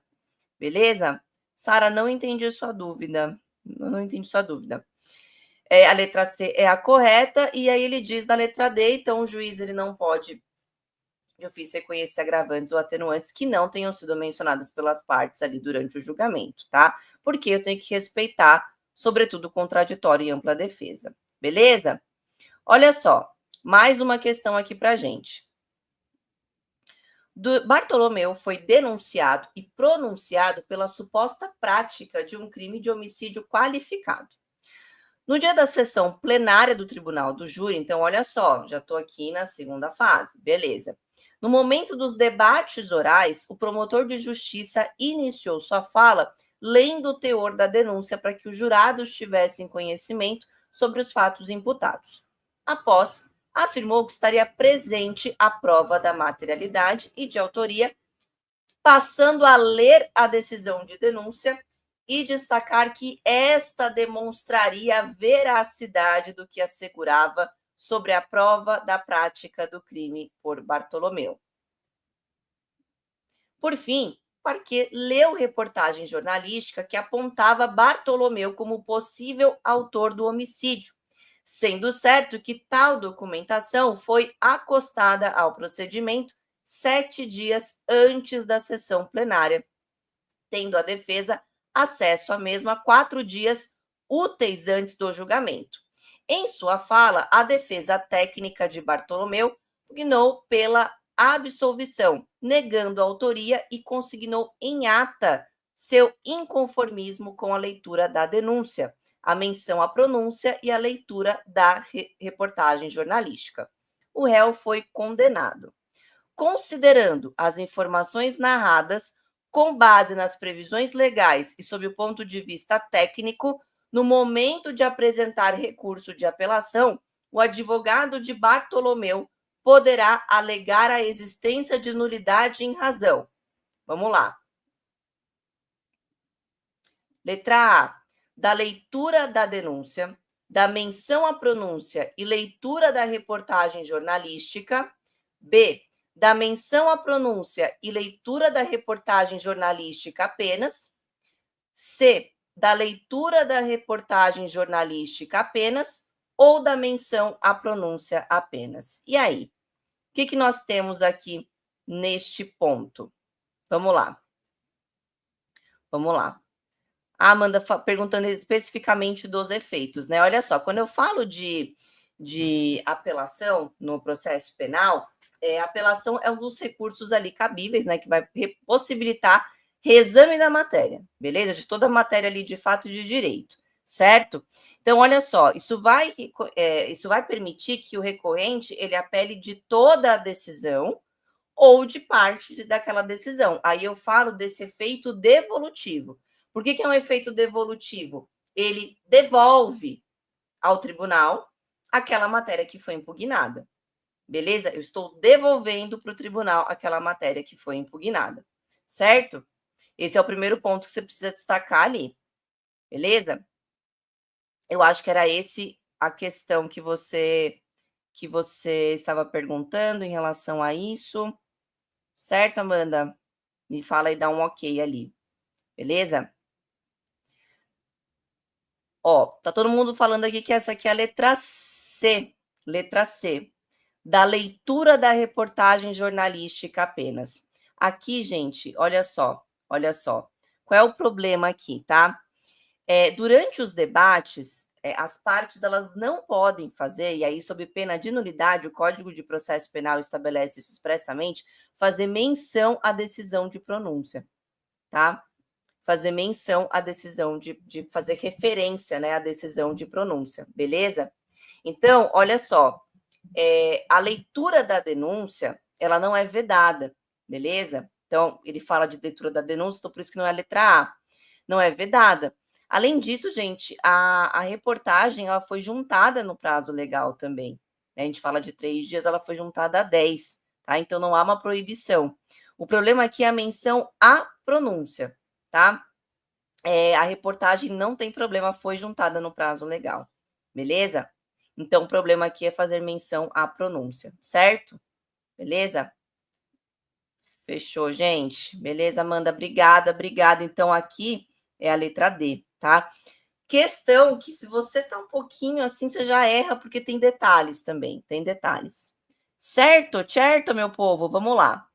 Beleza? Sara, não entendi sua dúvida. Não entendi sua dúvida. A letra C é a correta, e aí ele diz na letra D, então o juiz ele não pode, de ofício, reconhecer agravantes ou atenuantes que não tenham sido mencionadas pelas partes ali durante o julgamento, tá? Porque eu tenho que respeitar, sobretudo, o contraditório e ampla defesa. Beleza? Olha só, mais uma questão aqui pra gente. Bartolomeu foi denunciado e pronunciado pela suposta prática de um crime de homicídio qualificado. No dia da sessão plenária do Tribunal do Júri, então, olha só, já estou aqui na segunda fase, beleza. No momento dos debates orais, o promotor de justiça iniciou sua fala lendo o teor da denúncia para que os jurados tivessem conhecimento sobre os fatos imputados. Após, afirmou que estaria presente a prova da materialidade e de autoria, passando a ler a decisão de denúncia e destacar que esta demonstraria a veracidade do que assegurava sobre a prova da prática do crime por Bartolomeu. Por fim, Parquet leu reportagem jornalística que apontava Bartolomeu como possível autor do homicídio, sendo certo que tal documentação foi acostada ao procedimento 7 dias antes da sessão plenária, tendo a defesa acesso à mesma 4 dias úteis antes do julgamento. Em sua fala, a defesa técnica de Bartolomeu pugnou pela absolvição, negando a autoria e consignou em ata seu inconformismo com a leitura da denúncia, a menção à pronúncia e a leitura da reportagem jornalística. O réu foi condenado. Considerando as informações narradas, com base nas previsões legais e sob o ponto de vista técnico, no momento de apresentar recurso de apelação, o advogado de Bartolomeu poderá alegar a existência de nulidade em razão. Vamos lá. Letra A. Da leitura da denúncia, da menção à pronúncia e leitura da reportagem jornalística. B. Da menção à pronúncia e leitura da reportagem jornalística apenas. C. Da leitura da reportagem jornalística apenas ou da menção à pronúncia apenas. E aí? O que nós temos aqui neste ponto? Vamos lá. Vamos lá. A Amanda perguntando especificamente dos efeitos, né? Olha só, quando eu falo de apelação no processo penal, a apelação é um dos recursos ali cabíveis, né? Que vai possibilitar reexame da matéria, beleza? De toda a matéria ali de fato e de direito, certo? Então, olha só, isso vai permitir que o recorrente ele apele de toda a decisão ou de parte daquela decisão. Aí eu falo desse efeito devolutivo. Por que é um efeito devolutivo? Ele devolve ao tribunal aquela matéria que foi impugnada. Beleza? Eu estou devolvendo para o tribunal aquela matéria que foi impugnada. Certo? Esse é o primeiro ponto que você precisa destacar ali. Beleza? Eu acho que era esse a questão que você estava perguntando em relação a isso. Certo, Amanda? Me fala e dá um ok ali. Beleza? Ó, tá todo mundo falando aqui que essa aqui é a letra C. Letra C. Da leitura da reportagem jornalística apenas. Aqui, gente, olha só, olha só. Qual é o problema aqui, tá? Durante os debates, as partes elas não podem fazer, e aí, sob pena de nulidade, o Código de Processo Penal estabelece isso expressamente, fazer menção à decisão de pronúncia, tá? Fazer menção à decisão de fazer referência, né, à decisão de pronúncia, beleza? Então, olha só, a leitura da denúncia, ela não é vedada, beleza? Então, ele fala de leitura da denúncia, então por isso que não é a letra A, não é vedada. Além disso, gente, a reportagem, ela foi juntada no prazo legal também, né? A gente fala de 3 dias, ela foi juntada a 10, tá? Então, não há uma proibição. O problema aqui é a menção à pronúncia, tá? A reportagem não tem problema, foi juntada no prazo legal, beleza? Então, o problema aqui é fazer menção à pronúncia, certo? Beleza? Fechou, gente? Beleza, Amanda? Obrigada, obrigada. Então, aqui é a letra D, tá? Questão que, se você tá um pouquinho assim, você já erra, porque tem detalhes também, tem detalhes. Certo? Certo, meu povo? Vamos lá.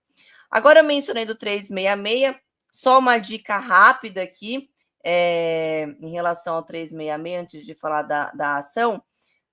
Agora, eu mencionei do 366, só uma dica rápida aqui, em relação ao 366, antes de falar da ação,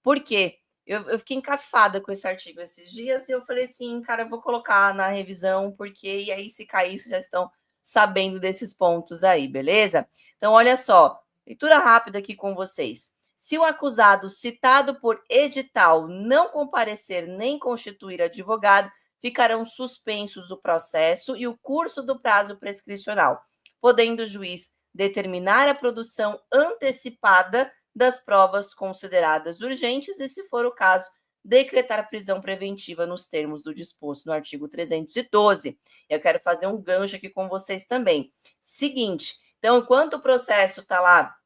porque eu fiquei encafada com esse artigo esses dias e eu falei assim, cara, eu vou colocar na revisão, porque e aí, se cair, vocês já estão sabendo desses pontos aí, beleza? Então, olha só, leitura rápida aqui com vocês. Se o acusado citado por edital não comparecer nem constituir advogado, ficarão suspensos o processo e o curso do prazo prescricional, podendo o juiz determinar a produção antecipada das provas consideradas urgentes e, se for o caso, decretar prisão preventiva nos termos do disposto no artigo 312. Eu quero fazer um gancho aqui com vocês também. Seguinte, então, enquanto o processo está lá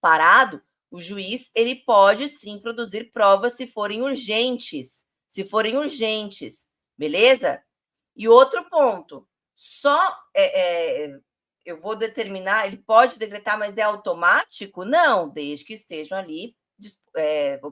parado, o juiz ele pode sim produzir provas se forem urgentes, beleza? E outro ponto, só eu vou determinar, ele pode decretar, mas é automático? Não, desde que estejam ali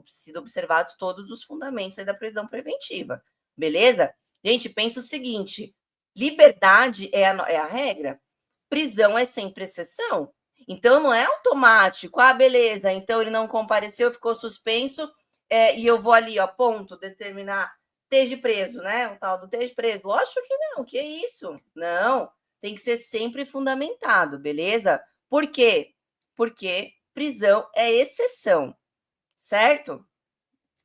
sido observados todos os fundamentos aí da prisão preventiva, beleza? Gente, pensa o seguinte, liberdade é a regra, prisão é sempre exceção. Então, não é automático, beleza, então ele não compareceu, ficou suspenso, e eu vou ali, ó, ponto, determinar, esteja preso, né? O tal do esteja preso. Lógico que não, que isso? Não, tem que ser sempre fundamentado, beleza? Por quê? Porque prisão é exceção, certo?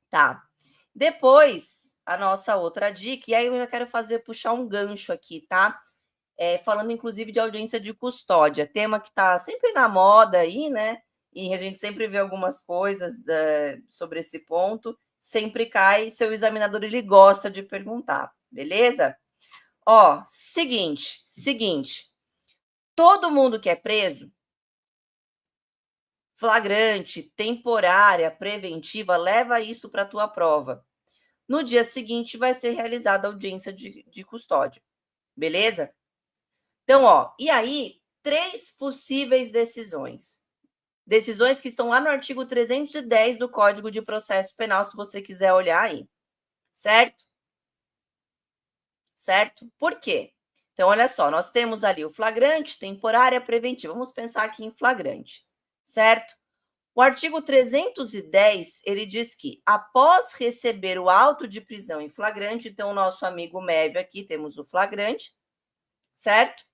Tá. Depois, a nossa outra dica, e aí eu já quero puxar um gancho aqui, tá? Falando inclusive de audiência de custódia, tema que está sempre na moda aí, né? E a gente sempre vê algumas coisas sobre esse ponto, sempre cai, seu examinador ele gosta de perguntar, beleza? Ó, seguinte, todo mundo que é preso, flagrante, temporária, preventiva, leva isso para a tua prova. No dia seguinte vai ser realizada a audiência de custódia, beleza? Então, ó, e aí, 3 possíveis decisões. Decisões que estão lá no artigo 310 do Código de Processo Penal, se você quiser olhar aí. Certo? Certo? Por quê? Então, olha só, nós temos ali o flagrante, temporária, preventiva. Vamos pensar aqui em flagrante. Certo? O artigo 310, ele diz que, após receber o auto de prisão em flagrante, então, o nosso amigo Mévio aqui, temos o flagrante, certo?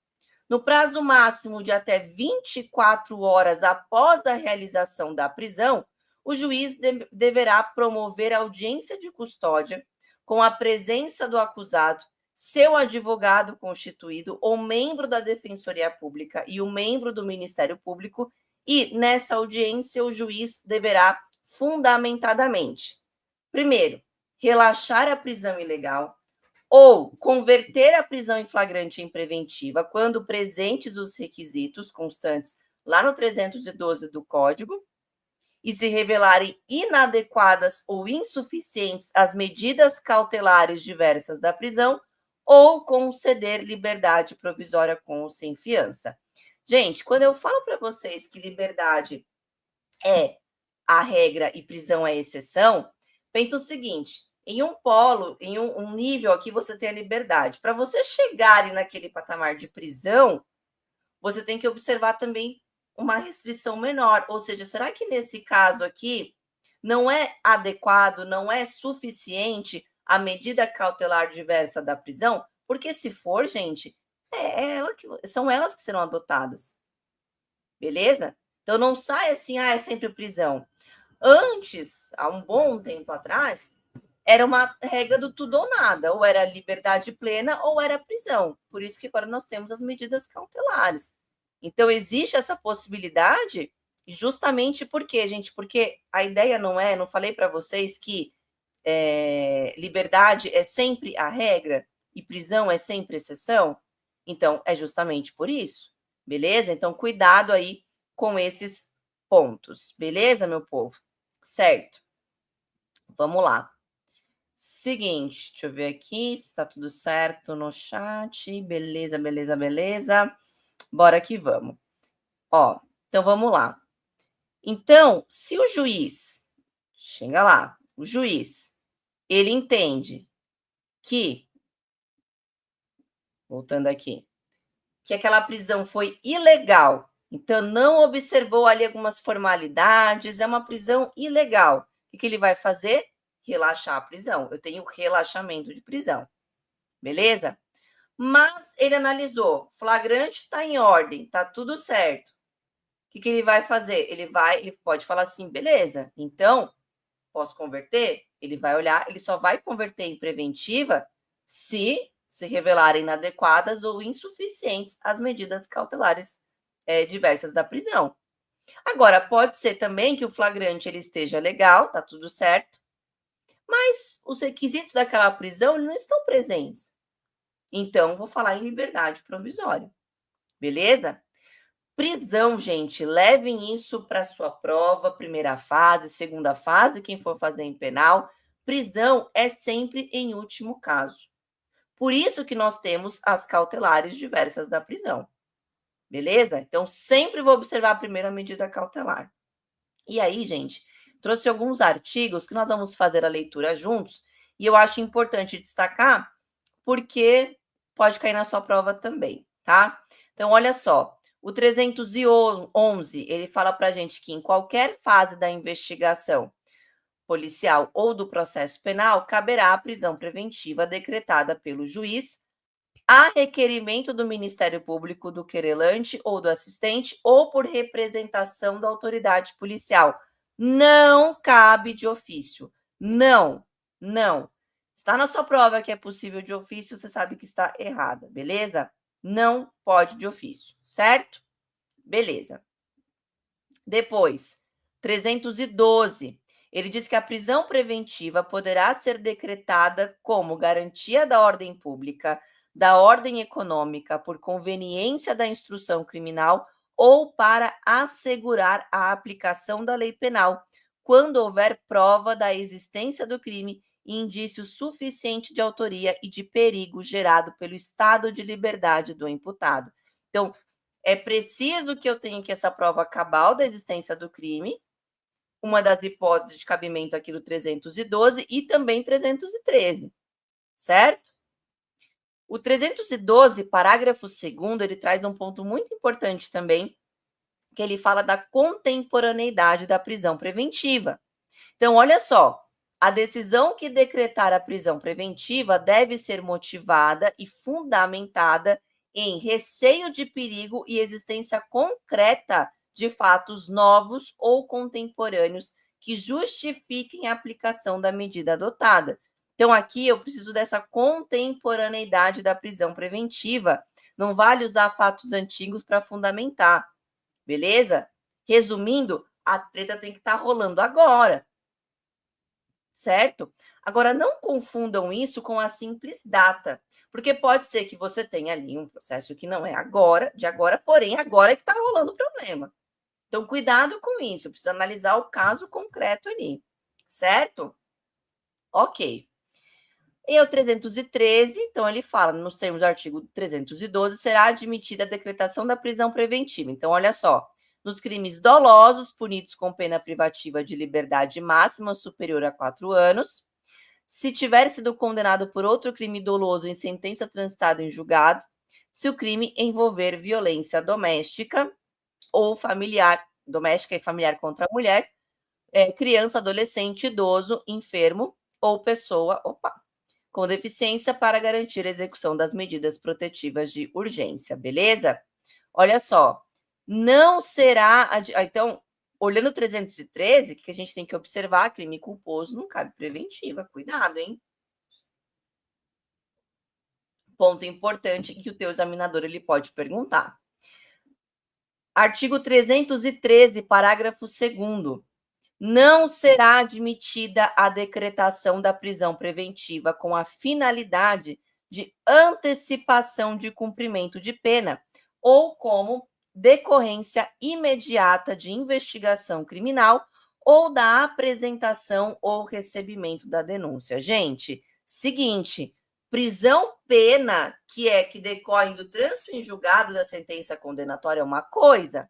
No prazo máximo de até 24 horas após a realização da prisão, o juiz deverá promover audiência de custódia com a presença do acusado, seu advogado constituído ou membro da Defensoria Pública e o membro do Ministério Público, e nessa audiência o juiz deverá fundamentadamente Primeiro, relaxar a prisão ilegal ou converter a prisão em flagrante em preventiva quando presentes os requisitos constantes lá no 312 do Código e se revelarem inadequadas ou insuficientes as medidas cautelares diversas da prisão ou conceder liberdade provisória com ou sem fiança. Gente, quando eu falo para vocês que liberdade é a regra e prisão é a exceção, pensa o seguinte, em um polo, em um nível aqui você tem a liberdade. Para você chegar naquele patamar de prisão, você tem que observar também uma restrição menor. Ou seja, será que nesse caso aqui não é adequado, não é suficiente a medida cautelar diversa da prisão? Porque se for, gente, são elas que serão adotadas. Beleza? Então não sai assim, é sempre prisão. Antes, há um bom tempo atrás, era uma regra do tudo ou nada, ou era liberdade plena ou era prisão. Por isso que agora nós temos as medidas cautelares. Então, existe essa possibilidade justamente porque, gente, porque a ideia não falei para vocês que liberdade é sempre a regra e prisão é sempre exceção? Então, é justamente por isso, beleza? Então, cuidado aí com esses pontos, beleza, meu povo? Certo. Vamos lá. Seguinte, deixa eu ver aqui se está tudo certo no chat. Beleza, beleza, beleza. Bora que vamos. Ó, então vamos lá. Então, se o juiz, chega lá, o juiz, ele entende que, voltando aqui, que aquela prisão foi ilegal, então não observou ali algumas formalidades, é uma prisão ilegal. O que ele vai fazer? Relaxar a prisão. Eu tenho relaxamento de prisão. Beleza? Mas ele analisou, flagrante está em ordem, está tudo certo. O que ele vai fazer? Ele pode falar assim, beleza, então, posso converter? Ele vai olhar, ele só vai converter em preventiva se revelarem inadequadas ou insuficientes as medidas cautelares diversas da prisão. Agora, pode ser também que o flagrante ele esteja legal, tá tudo certo, mas os requisitos daquela prisão não estão presentes. Então, vou falar em liberdade provisória. Beleza? Prisão, gente, levem isso para sua prova, primeira fase, segunda fase, quem for fazer em penal. Prisão é sempre em último caso. Por isso que nós temos as cautelares diversas da prisão. Beleza? Então, sempre vou observar a primeira medida cautelar. E aí, gente, trouxe alguns artigos que nós vamos fazer a leitura juntos, e eu acho importante destacar porque pode cair na sua prova também, tá? Então, olha só, o 311, ele fala para a gente que em qualquer fase da investigação policial ou do processo penal, caberá a prisão preventiva decretada pelo juiz a requerimento do Ministério Público, do querelante ou do assistente ou por representação da autoridade policial. Não cabe de ofício. Não. Está na sua prova que é possível de ofício, você sabe que está errada, beleza? Não pode de ofício, certo? Beleza. Depois, 312. Ele diz que a prisão preventiva poderá ser decretada como garantia da ordem pública, da ordem econômica, por conveniência da instrução criminal ou para assegurar a aplicação da lei penal, quando houver prova da existência do crime e indício suficiente de autoria e de perigo gerado pelo estado de liberdade do imputado. Então, é preciso que eu tenha aqui essa prova cabal da existência do crime, uma das hipóteses de cabimento aqui do 312 e também 313, certo? O 312, parágrafo 2º, ele traz um ponto muito importante também, que ele fala da contemporaneidade da prisão preventiva. Então, olha só, a decisão que decretar a prisão preventiva deve ser motivada e fundamentada em receio de perigo e existência concreta de fatos novos ou contemporâneos que justifiquem a aplicação da medida adotada. Então, aqui eu preciso dessa contemporaneidade da prisão preventiva. Não vale usar fatos antigos para fundamentar, beleza? Resumindo, a treta tem que estar rolando agora. certo? Agora, não confundam isso com a simples data, porque pode ser que você tenha ali um processo que não é agora, de agora, porém, agora é que está rolando o problema. Então, cuidado com isso, precisa analisar o caso concreto ali, certo? Ok. E o 313, então ele fala, nos termos do artigo 312, será admitida a decretação da prisão preventiva. Então, olha só, nos crimes dolosos punidos com pena privativa de liberdade máxima superior a 4 anos, se tiver sido condenado por outro crime doloso em sentença transitada em julgado, se o crime envolver violência doméstica ou familiar, doméstica e familiar contra a mulher, criança, adolescente, idoso, enfermo ou pessoa, com deficiência para garantir a execução das medidas protetivas de urgência, beleza? Olha só, não será. Então, olhando o 313, o que a gente tem que observar? Crime culposo não cabe preventiva. Cuidado, hein? Ponto importante que o teu examinador ele pode perguntar. Artigo 313, parágrafo 2º. Não será admitida a decretação da prisão preventiva com a finalidade de antecipação de cumprimento de pena ou como decorrência imediata de investigação criminal ou da apresentação ou recebimento da denúncia. Gente, seguinte, prisão pena, que decorre do trânsito em julgado da sentença condenatória é uma coisa,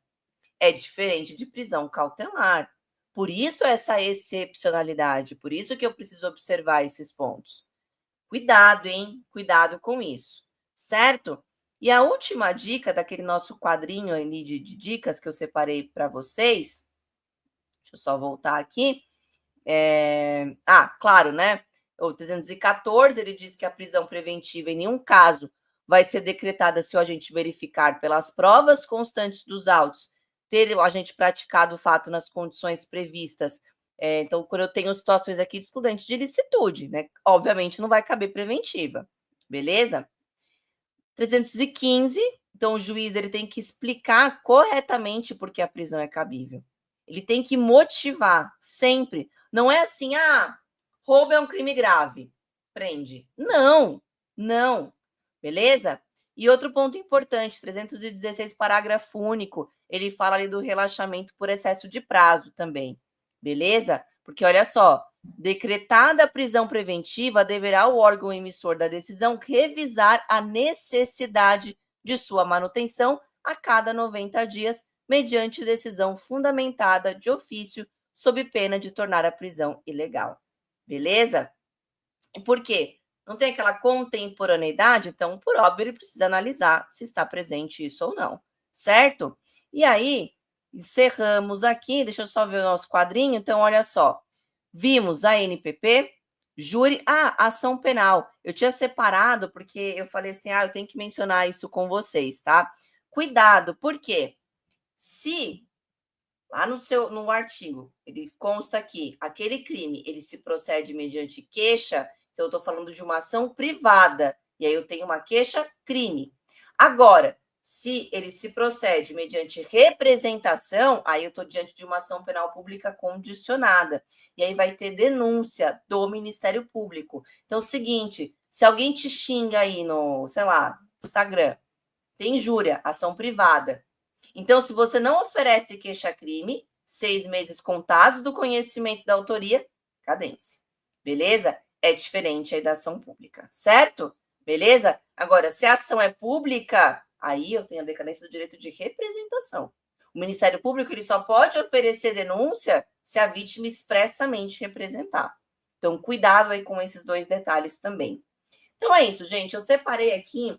é diferente de prisão cautelar. Por isso essa excepcionalidade, por isso que eu preciso observar esses pontos. Cuidado, hein? Cuidado com isso, certo? E a última dica daquele nosso quadrinho ali de dicas que eu separei para vocês, deixa eu só voltar aqui. Claro, né? O 314, ele diz que a prisão preventiva em nenhum caso vai ser decretada se o agente verificar pelas provas constantes dos autos ter o agente praticado o fato nas condições previstas. Então, quando eu tenho situações aqui de excludente de ilicitude, né? Obviamente não vai caber preventiva, beleza? 315, então o juiz ele tem que explicar corretamente por que a prisão é cabível. Ele tem que motivar, sempre. Não é assim, roubo é um crime grave, prende. Não, não, beleza? E outro ponto importante, 316, parágrafo único, ele fala ali do relaxamento por excesso de prazo também, beleza? Porque olha só, decretada a prisão preventiva, deverá o órgão emissor da decisão revisar a necessidade de sua manutenção a cada 90 dias, mediante decisão fundamentada de ofício, sob pena de tornar a prisão ilegal. Beleza? Por quê? Não tem aquela contemporaneidade, então, por óbvio, ele precisa analisar se está presente isso ou não, certo? E aí, encerramos aqui, deixa eu só ver o nosso quadrinho, então, olha só. Vimos a NPP, júri, ação penal. Eu tinha separado porque eu falei assim, eu tenho que mencionar isso com vocês, tá? Cuidado, por quê? Se lá no artigo, ele consta que aquele crime, ele se procede mediante queixa, então eu estou falando de uma ação privada, e aí eu tenho uma queixa-crime. Agora, se ele se procede mediante representação, aí eu estou diante de uma ação penal pública condicionada, e aí vai ter denúncia do Ministério Público. Então, é o seguinte, se alguém te xinga aí no, sei lá, Instagram, tem injúria, ação privada. Então, se você não oferece queixa-crime, 6 meses contados do conhecimento da autoria, cadência. Beleza? É diferente aí da ação pública, certo? Beleza? Agora, se a ação é pública, aí eu tenho a decadência do direito de representação. O Ministério Público ele só pode oferecer denúncia se a vítima expressamente representar. Então, cuidado aí com esses 2 detalhes também. Então, é isso, gente. Eu separei aqui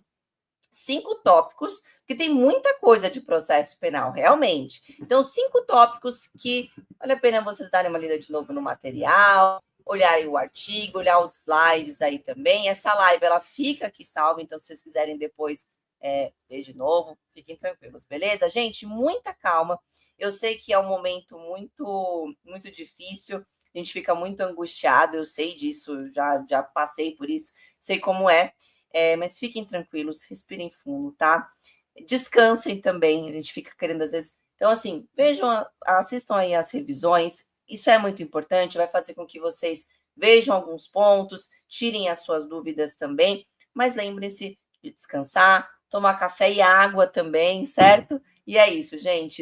5 tópicos, que tem muita coisa de processo penal, realmente. Então, 5 tópicos que vale a pena vocês darem uma lida de novo no material, olharem o artigo, olhar os slides aí também. Essa live, ela fica aqui salva, então se vocês quiserem depois ver de novo, fiquem tranquilos, beleza? Gente, muita calma. Eu sei que é um momento muito, muito difícil, a gente fica muito angustiado, eu sei disso, já passei por isso, sei como é. Mas fiquem tranquilos, respirem fundo, tá? Descansem também, a gente fica querendo às vezes. Então, assim, vejam, assistam aí as revisões, isso é muito importante, vai fazer com que vocês vejam alguns pontos, tirem as suas dúvidas também, mas lembrem-se de descansar, tomar café e água também, certo? E é isso, gente.